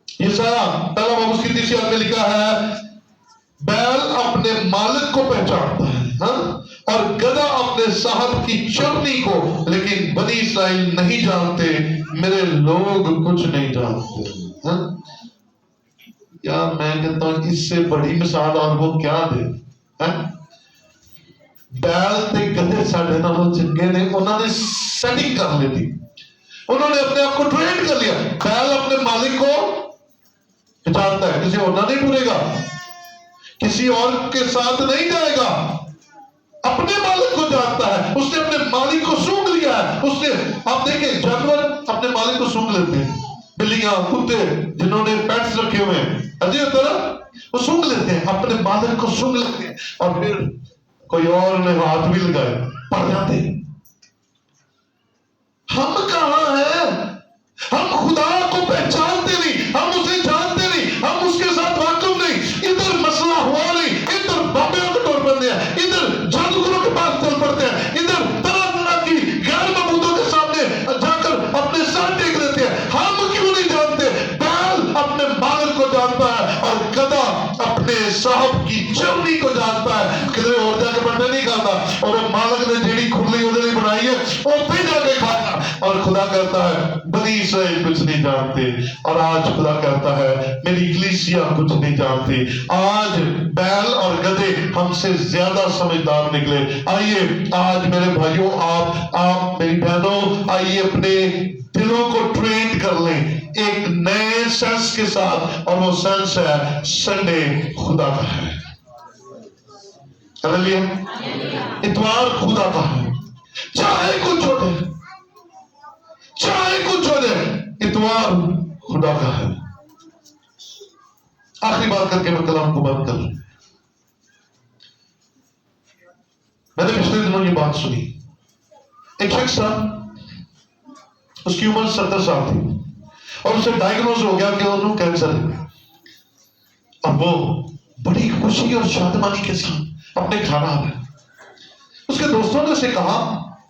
S1: یہ سارا پہلا باب اس کی 3 آیت میں لکھا ہے بیل اپنے مالک کو پہچانتا ہے اور گدھا اپنے صاحب کی چرنی کو, لیکن بنی اسرائیل نہیں جانتے, میرے لوگ کچھ نہیں جانتے. یار میں کہتا ہوں اس سے بڑی مثال اور وہ کیا دے. بیل تے گدھے ساڑھے نالوں چنگے نے, انہوں نے سیٹنگ کر لی تھی, انہوں نے اپنے آپ کو ٹرین کر لیا. بیل اپنے مالک کو پہچانتا ہے, کسی اور نہ نہیں ٹورے گا, کسی اور کے ساتھ نہیں جائے گا, اپنے مالک کو جانتا ہے. اس نے اپنے مالک کو سونگ لیا ہے. اس نے, آپ دیکھیں جانور اپنے مالک کو سونگ لیتے ہیں, بلیاں کتے جنہوں نے پیٹس رکھے ہوئے ہیں عجیب طرح وہ سونگ لیتے ہیں, اپنے مالک کو سونگ لیتے ہیں اور پھر کوئی اور نے ہاتھ بھی لگائے پڑ جاتے ہیں. ہم کہاں ہیں؟ ہم خدا کو پہچانتے نہیں, ہم اسے جانتے نہیں, ہم اس کے ساتھ واقف نہیں. ادھر مسئلہ ہوا نہیں, ادھر بابیوں کے ٹور پڑتے ہیں, ادھر جادوگروں کے پاس چل پڑتے ہیں, ادھر طرح طرح کی غیر معبودوں کے سامنے جا کر اپنے سر ٹیک دیتے ہیں. ہم کیوں نہیں جانتے؟ بیل اپنے مالک کو جانتا ہے اور گدھا اپنے صاحب کی چرنی کو جانتا ہے. کدھر اور جا کے بڑھنے نہیں کھاتا, اور وہ مالک نے جیڑی کھرلی ادھر ہی بنائی ہے وہ پہ جا کے کھاتا. اور خدا کہتا ہے بنی اسرائیل کچھ نہیں جانتے, اور آج خدا کہتا ہے میری کلیسیا کچھ نہیں جانتی. آج بیل اور گدھے ہم سے زیادہ سمجھدار نکلے. آئیے آج میرے بھائیوں, آپ میری بہنوں, آئیے اپنے دلوں کو ٹرین کر لیں ایک نئے سینس کے ساتھ, اور وہ سینس ہے سنڈے خدا کا ہے. اتوار خدا کا ہے, چاہے کچھ ہو جائے, چاہے کچھ ہو جائے, اتوار خدا کا ہے. آخری بات کر کے میں کلام کو بند کر لوں. میں نے پچھلے دنوں یہ بات سنی. ایک شخص تھا, اس کی عمر 70 سال تھی, اور اسے ڈائگنوز ہو گیا کہ انہوں کینسر ہے. اب وہ بڑی خوشی اور شادمانی کے ساتھ اپنے کھانا آ گئے, اس کے دوستوں نے اسے کہا،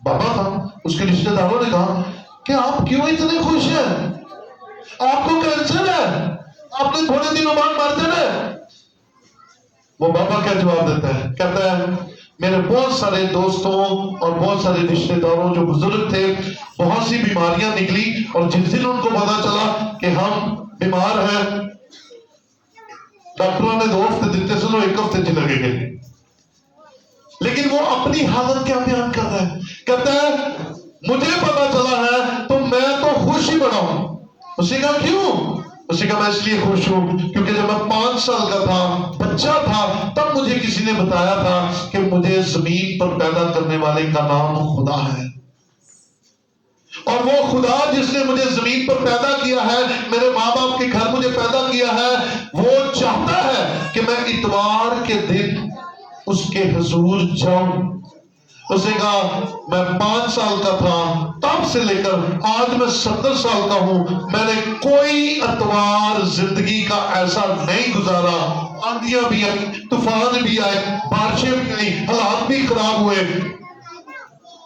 S1: بابا تھا، اس کے رشتہ داروں نے کہا کہ آپ کیوں اتنے خوش ہیں؟ آپ کو کینسر ہے، آپ نے تھوڑے دنوں بعد مر جانا ہے۔ وہ بابا کیا جواب دیتا ہے؟ کہتا ہے میرے بہت سارے دوستوں اور بہت سارے رشتہ داروں جو بزرگ تھے، بہت سی بیماریاں نکلی، اور جس دن ان کو پتا چلا کہ ہم بیمار ہیں، ڈاکٹروں نے 2 ہفتے دیتے، چلو 1 ہفتے چلے گئے، لیکن وہ اپنی حالت کیا بیان کر رہا ہے؟ کہتا ہے مجھے پتا چلا ہے تو میں تو خوش ہی بنا ہوں۔ اسی کا کیوں؟ اسی کا میں اس لیے خوش ہوں کیونکہ جب میں 5 سال کا تھا، بچہ تھا، تب مجھے کسی نے بتایا تھا کہ مجھے زمین پر پیدا کرنے والے کا نام خدا ہے، اور وہ خدا جس نے مجھے زمین پر پیدا کیا ہے، میرے ماں باپ کے گھر مجھے پیدا کیا ہے، وہ چاہتا ہے کہ میں اتوار کے دن اس کے حضور جاؤں۔ اس نے کہا میں 5 سال کا تھا تب سے لے کر آج میں 70 سال کا ہوں، میں نے کوئی اتوار زندگی کا ایسا نہیں گزارا، آندھیاں بھی آئی، طوفان بھی آئے، بارشیں بھی آئی، حالات بھی خراب ہوئے،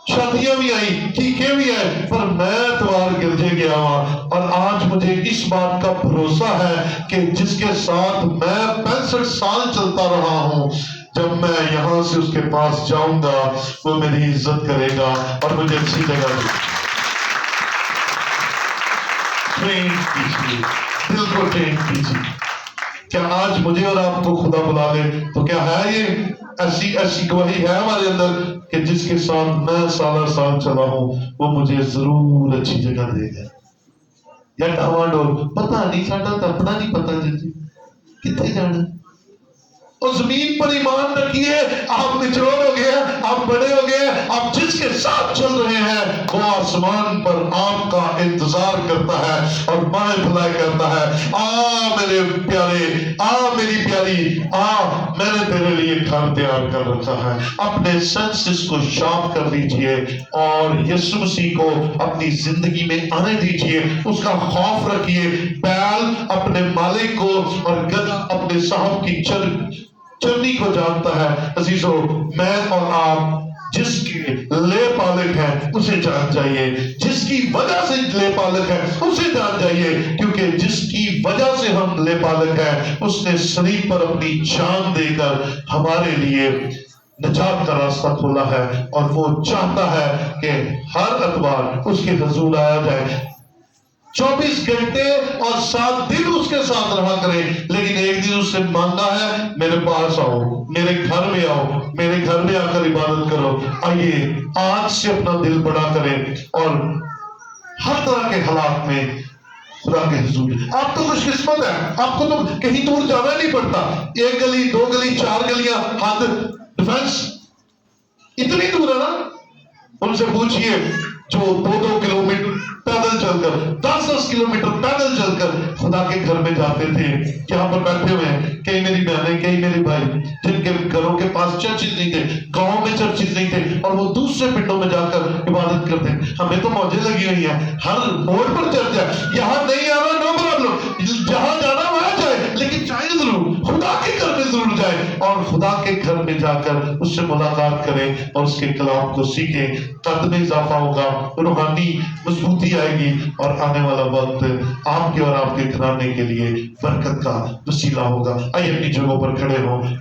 S1: شادیاں بھی آئی، ٹھیکے بھی آئے، پر میں اتوار گرجے گیا ہوا، اور آج مجھے اس بات کا بھروسہ ہے کہ جس کے ساتھ میں 65 سال چلتا رہا ہوں، جب میں یہاں سے اس کے پاس جاؤں گا وہ میری عزت کرے گا اور مجھے اچھی جگہ دے گا۔ ٹرین کیجیے، دل کو ٹرین کیجیے۔ کیا آج مجھے اور آپ کو خدا بلا لے تو کیا ہے یہ ایسی گواہی ہے ہمارے اندر کہ جس کے ساتھ میں سالہ سال چلا ہوں وہ مجھے ضرور اچھی جگہ دے گا؟ یا ڈاواڈول، پتہ نہیں، ساڈا تو اپنا نہیں پتا جی کتنے جانا۔ اور زمین پر ایمان رکھیے، آپ مچور ہو گئے، آپ بڑے ہو گئے، آپ جس کے ساتھ چل رہے ہیں وہ آسمان پر آپ کا انتظار کرتا ہے اور بائیں بھلائی کرتا ہے، آ میرے پیارے، آ میری پیاری، آ میں نے تیرے لیے گھر تیار کر رکھا ہے۔ اپنے سینسز کو شارپ کر لیجئے اور یسوع مسیح کو اپنی زندگی میں آنے دیجئے، اس کا خوف رکھیے۔ بیل اپنے مالک کو اور گدھا اپنے صاحب کی چرنی کو جانتا ہے۔ عزیزو، میں اور آپ جس کے لے پالک ہیں اسے جان جائیے، جس کی وجہ سے لے پالک ہے اسے جان جائیے، کیونکہ جس کی وجہ سے ہم لے پالک ہیں اس نے صلیب پر اپنی جان دے کر ہمارے لیے نجات کا راستہ کھولا ہے، اور وہ چاہتا ہے کہ ہر اتوار اس کے حضور آیا جائے، 24 گھنٹے اور 7 دن اس کے ساتھ رہا کرے، لیکن ایک دن اس سے مانگا ہے میرے پاس آؤ، میرے گھر میں آؤ، میرے گھر میں آ کر عبادت کرو۔ آئیے آج سے اپنا دل بڑا کریں اور ہر طرح کے حالات میں خدا کے حضور۔ آپ تو خوش قسمت ہیں، آپ کو تو کہیں دور جانا نہیں پڑتا، 1 گلی 2 گلی 4 گلیاں حد ڈیفنس اتنی دور ہے نا۔ ان سے پوچھئے جو 2 کلومیٹر پیدل چل کر، 10 کلومیٹر پیدل چل کر خدا کے گھر میں جاتے تھے، یہاں پر بیٹھے ہوئے ہیں کئی میری بہنیں، کئی میرے بھائی جن کے گھروں کے پاس چرچز نہیں تھے، گاؤں میں چرچز نہیں تھے، اور وہ دوسرے پنڈوں میں جا کر عبادت کرتے ہیں۔ ہمیں تو موجیں لگی ہوئی ہیں، ہر موڑ پر چرچ ہے، یہاں نہیں آنا نو پرابلم، جہاں جانا وہاں جائے، لیکن چاہے ضرور خدا کے گھر میں ضرور جائے، اور خدا کے گھر میں جا کر اس سے ملاقات کریں اور اس کے کلام کو سیکھیں۔ قد میں اضافہ ہوگا، روحانی مضبوطی آئے گی، اور آنے والا وقت آپ کے اور آپ کے گھرانے کے لیے برکت کا وسیلہ ہوگا۔ آئیے اپنی جگہوں پر کھڑے ہوں۔